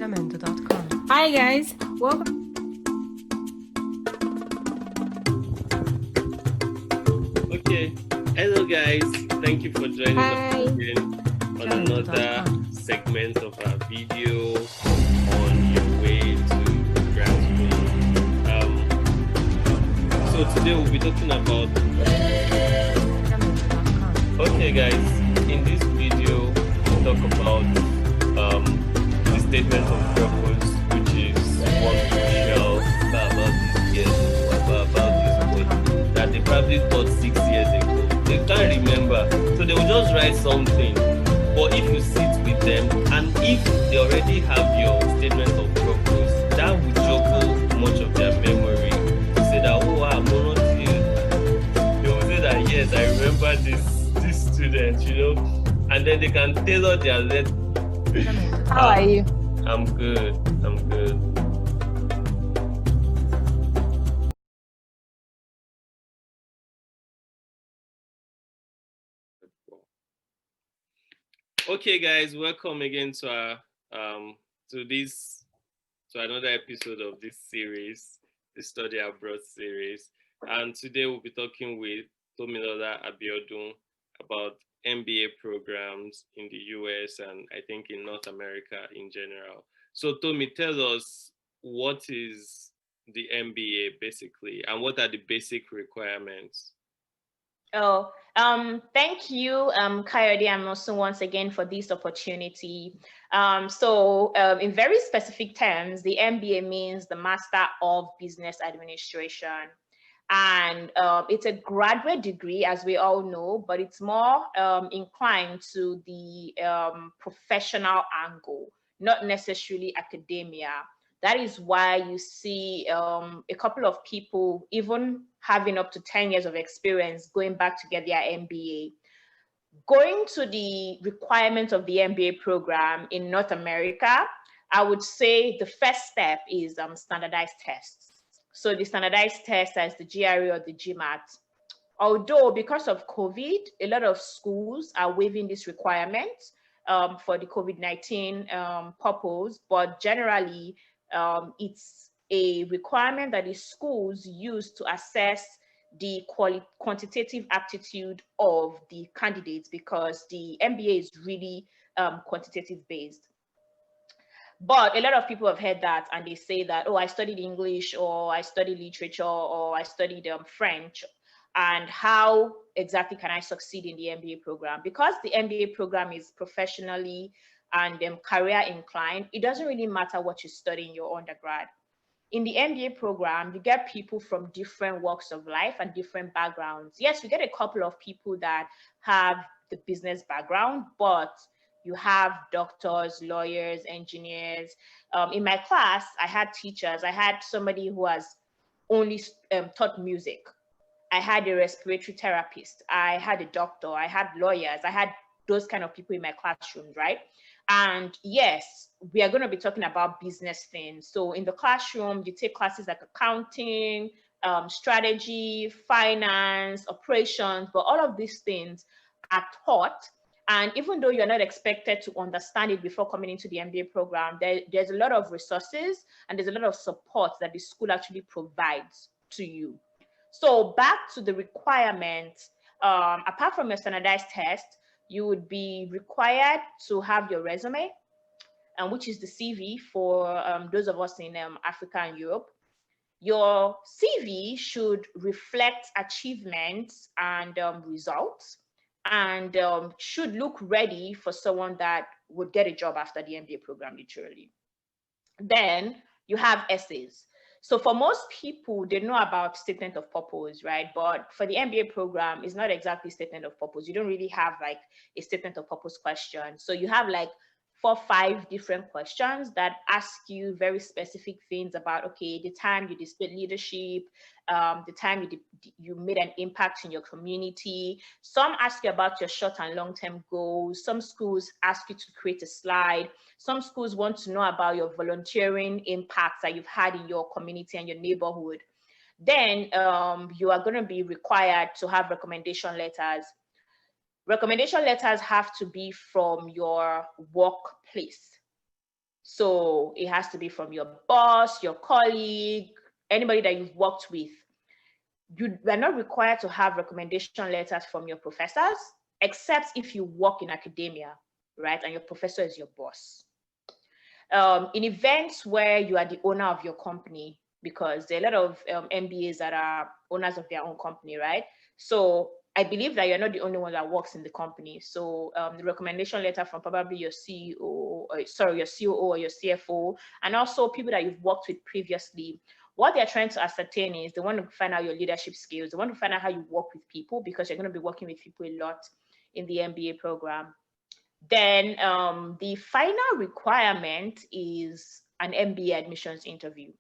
Jamendo.com. Hi guys, welcome. Okay, hello guys, thank you for joining Hi. us again on another segment of our video on your way to grad school. So today we'll be talking about. Okay guys, in this video we'll talk about the statement of purpose, which is one crucial about this year, about this boy that they probably taught 6 years ago. They can't remember, so they will just write something. But if you sit with them and if they already have your statement of purpose, that will juggle much of their memory. To say that, oh wow, I'm not here. They will say that, yes, I remember this student, and then they can tailor their letter. How are you? I'm good. Okay, guys, welcome again to our to another episode of this series, the Study Abroad series. And today we'll be talking with Tomilola Abiodun about MBA programs in the US and I think in North America in general. So Tomi, tell us, what is the MBA basically, and what are the basic requirements? Thank you, Coyote, and also once again for this opportunity. In very specific terms, the MBA means the Master of Business Administration. And it's a graduate degree, as we all know, but it's more inclined to the professional angle, not necessarily academia. That is why you see a couple of people, even having up to 10 years of experience, going back to get their MBA. Going to the requirements of the MBA program in North America, I would say the first step is standardized tests. So the standardized test as the GRE or the GMAT. Although because of COVID, a lot of schools are waiving this requirement for the COVID-19 purpose, but generally, it's a requirement that the schools use to assess the quantitative aptitude of the candidates, because the MBA is really quantitative based. But a lot of people have heard that and they say that, oh, I studied English, or I studied literature, or I studied French. And how exactly can I succeed in the MBA program? Because the MBA program is professionally and career inclined, it doesn't really matter what you study in your undergrad. In the MBA program, you get people from different walks of life and different backgrounds. Yes, you get a couple of people that have the business background, but you have doctors, lawyers, engineers. In my class, I had teachers. I had somebody who has only taught music. I had a respiratory therapist. I had a doctor. I had lawyers. I had those kind of people in my classrooms, right? And yes, we are going to be talking about business things. So in the classroom, you take classes like accounting, strategy, finance, operations, but all of these things are taught. And even though you're not expected to understand it before coming into the MBA program, there's a lot of resources and there's a lot of support that the school actually provides to you. So back to the requirements, apart from your standardized test, you would be required to have your resume, which is the CV for those of us in Africa and Europe. Your CV should reflect achievements and results, and should look ready for someone that would get a job after the MBA program, literally. Then you have essays. So for most people, they know about statement of purpose, right? But for the MBA program, it's not exactly statement of purpose. You don't really have like a statement of purpose question. So you have like 4 or 5 different questions that ask you very specific things about, okay, the time you displayed leadership, the time you made an impact in your community. Some ask you about your short and long-term goals. Some schools ask you to create a slide. Some schools want to know about your volunteering impacts that you've had in your community and your neighborhood. Then you are going to be required to have recommendation letters. Recommendation letters have to be from your workplace. So it has to be from your boss, your colleague, anybody that you've worked with. You are not required to have recommendation letters from your professors, except if you work in academia, right? And your professor is your boss. In events where you are the owner of your company, because there are a lot of MBAs that are owners of their own company, right? So I believe that you're not the only one that works in the company. So the recommendation letter from probably your CEO, your COO or your CFO, and also people that you've worked with previously. What they're trying to ascertain is they want to find out your leadership skills. They want to find out how you work with people, because you're going to be working with people a lot in the MBA program. Then the final requirement is an MBA admissions interview.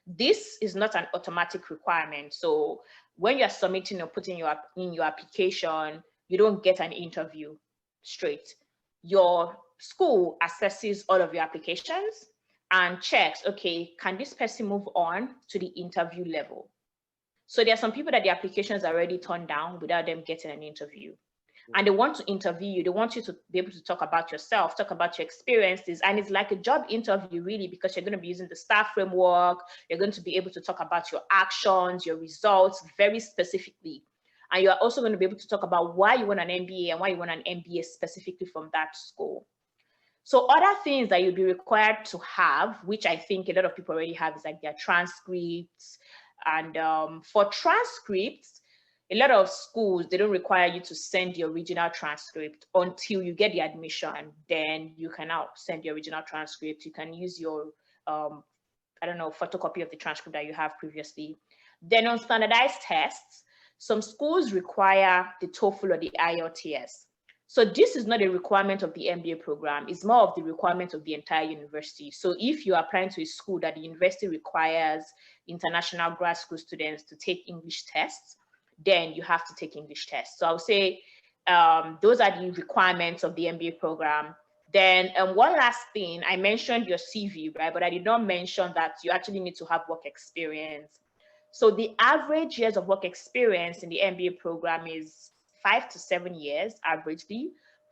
This is not an automatic requirement. So when you're submitting or putting in your application, you don't get an interview straight. Your school assesses all of your applications and checks, okay, can this person move on to the interview level? So there are some people that the applications are already turned down without them getting an interview. And they want to interview you. They want you to be able to talk about yourself, talk about your experiences. And it's like a job interview, really, because you're going to be using the STAR framework. You're going to be able to talk about your actions, your results very specifically. And you're also going to be able to talk about why you want an MBA and why you want an MBA specifically from that school. So other things that you'll be required to have, which I think a lot of people already have, is like their transcripts. And for transcripts, a lot of schools, they don't require you to send the original transcript until you get the admission. Then you can now send the original transcript. You can use your, photocopy of the transcript that you have previously. Then on standardized tests, some schools require the TOEFL or the IELTS. So this is not a requirement of the MBA program. It's more of the requirement of the entire university. So if you're applying to a school that the university requires international grad school students to take English tests, then you have to take English tests. So I would say those are the requirements of the MBA program. Then one last thing, I mentioned your CV, right? But I did not mention that you actually need to have work experience. So the average years of work experience in the MBA program is 5 to 7 years averagely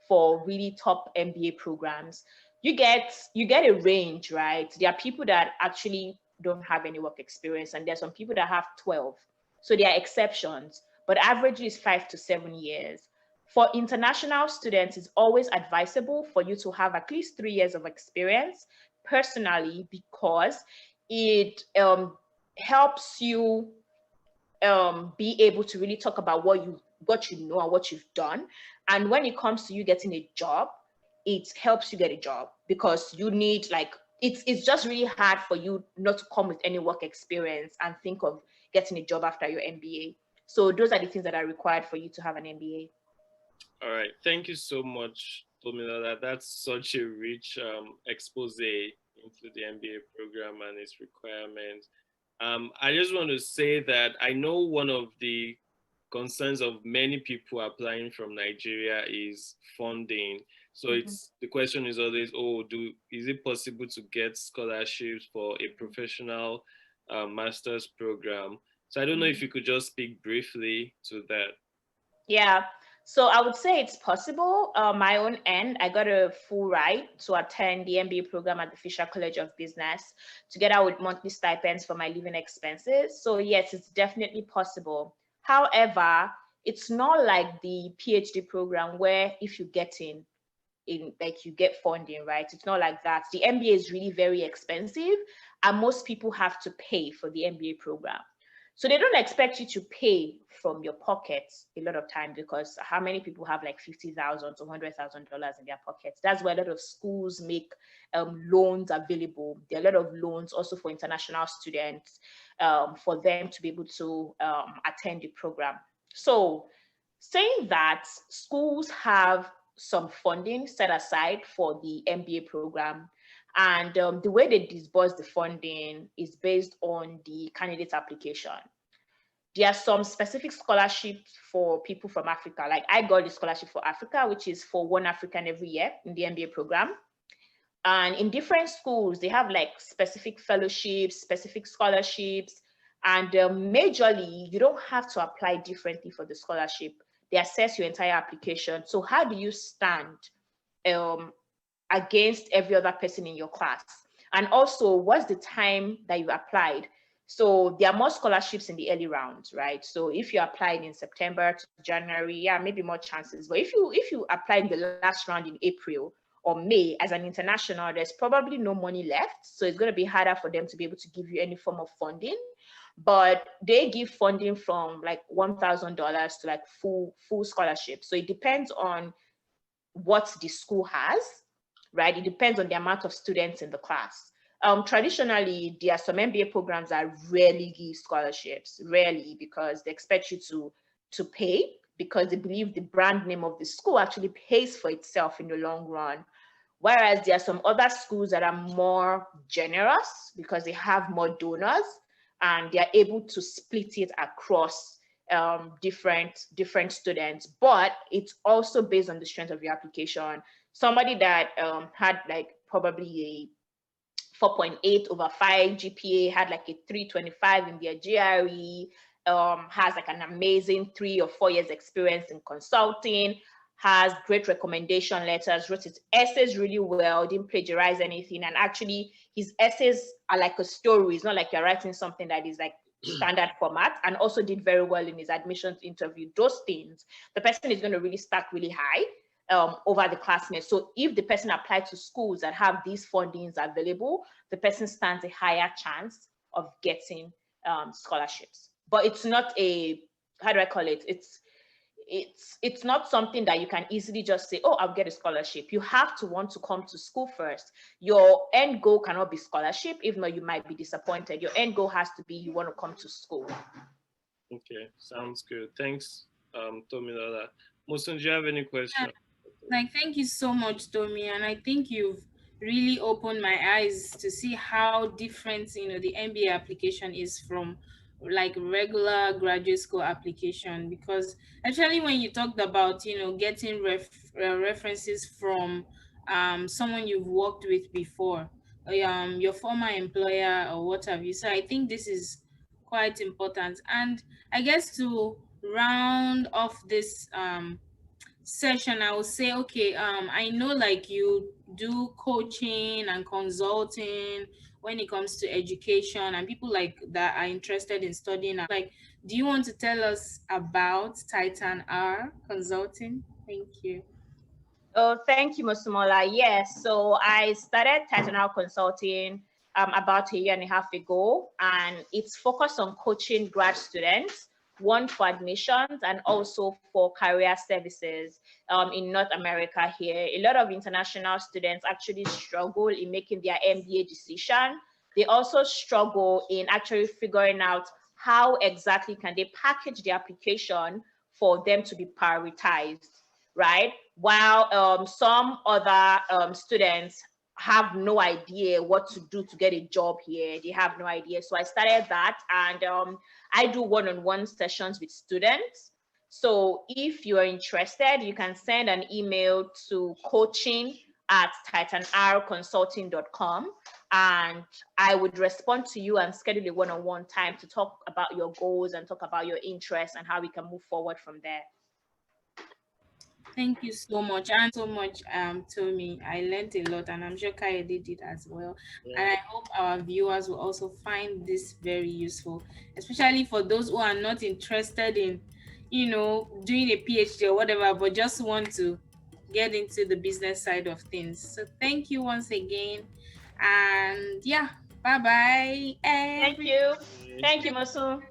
for really top MBA programs. You get a range, right? There are people that actually don't have any work experience, and there's some people that have 12. So there are exceptions, but average is 5 to 7 years. For international students, it's always advisable for you to have at least 3 years of experience personally, because it helps you be able to really talk about what you know and what you've done. And when it comes to you getting a job, it helps you get a job, because you need, like, it's just really hard for you not to come with any work experience and think of getting a job after your MBA. So those are the things that are required for you to have an MBA. All right, thank you so much, Tomilola. That's such a rich expose into the MBA program and its requirements. I just want to say that I know one of the concerns of many people applying from Nigeria is funding. So the question is always, is it possible to get scholarships for a professional master's program? So I don't know if you could just speak briefly to that. Yeah, so I would say it's possible. My own end, I got a full ride to attend the MBA program at the Fisher College of Business, together with monthly stipends for my living expenses. So yes, it's definitely possible. However, it's not like the PhD program where if you get in like you get funding, right? It's not like that. The MBA is really very expensive, and most people have to pay for the MBA program. So they don't expect you to pay from your pockets a lot of time, because how many people have like $50,000 to $100,000 in their pockets? That's why a lot of schools make loans available. There are a lot of loans also for international students for them to be able to attend the program. So saying that, schools have some funding set aside for the MBA program. And the way they disburse the funding is based on the candidate application. There are some specific scholarships for people from Africa. Like I got the scholarship for Africa, which is for one African every year in the MBA program. And in different schools, they have like specific fellowships, specific scholarships. And majorly, you don't have to apply differently for the scholarship. They assess your entire application. So how do you stand against every other person in your class. And also, what's the time that you applied? So there are more scholarships in the early rounds, right? So if you applied in September to January, yeah, maybe more chances. But if you applied in the last round in April or May as an international, there's probably no money left. So it's going to be harder for them to be able to give you any form of funding. But they give funding from like $1,000 to like full scholarship. So it depends on what the school has, right? It depends on the amount of students in the class. Traditionally, there are some MBA programs that rarely give scholarships, rarely, because they expect you to pay, because they believe the brand name of the school actually pays for itself in the long run. Whereas there are some other schools that are more generous because they have more donors and they are able to split it across different students. But it's also based on the strength of your application. Somebody that had like probably a 4.8 over 5 GPA, had like a 325 in their GRE, has like an amazing 3 or 4 years experience in consulting, has great recommendation letters, wrote his essays really well, didn't plagiarize anything. And actually his essays are like a story. It's not like you're writing something that is like standard format, and also did very well in his admissions interview. Those things, the person is going to really stack really high over the classmates. So if the person applied to schools that have these fundings available, the person stands a higher chance of getting scholarships. But it's not a, how do I call it? It's not something that you can easily just say, oh, I'll get a scholarship. You have to want to come to school first. Your end goal cannot be scholarship. If not, you might be disappointed. Your end goal has to be you want to come to school. Okay, sounds good. Thanks, Tomilola. Mosun, do you have any questions? Like, thank you so much, Tommy. And I think you've really opened my eyes to see how different, the MBA application is from like regular graduate school application. Because actually, when you talked about, getting references from someone you've worked with before, your former employer or what have you. So I think this is quite important. And I guess to round off this session, I would say, okay, I know like you do coaching and consulting when it comes to education and people like that are interested in studying. Like, do you want to tell us about Titan R Consulting? Thank you. Oh, thank you, Mosumola. Yes, so I started Titan R Consulting about a year and a half ago, and it's focused on coaching grad students, one for admissions and also for career services in North America here. A lot of international students actually struggle in making their MBA decision. They also struggle in actually figuring out how exactly can they package the application for them to be prioritized, right? While some other students have no idea what to do to get a job here. They have no idea. So I started that, and I do one-on-one sessions with students. So if you are interested, you can send an email to coaching@titanrconsulting.com, and I would respond to you and schedule a one-on-one time to talk about your goals and talk about your interests and how we can move forward from there. Thank you so much. And so much, Tommy. I learned a lot, and I'm sure Kayode did as well. Yeah. And I hope our viewers will also find this very useful, especially for those who are not interested in, doing a PhD or whatever, but just want to get into the business side of things. So thank you once again. And yeah, bye bye. Thank you. Thank you, Masu.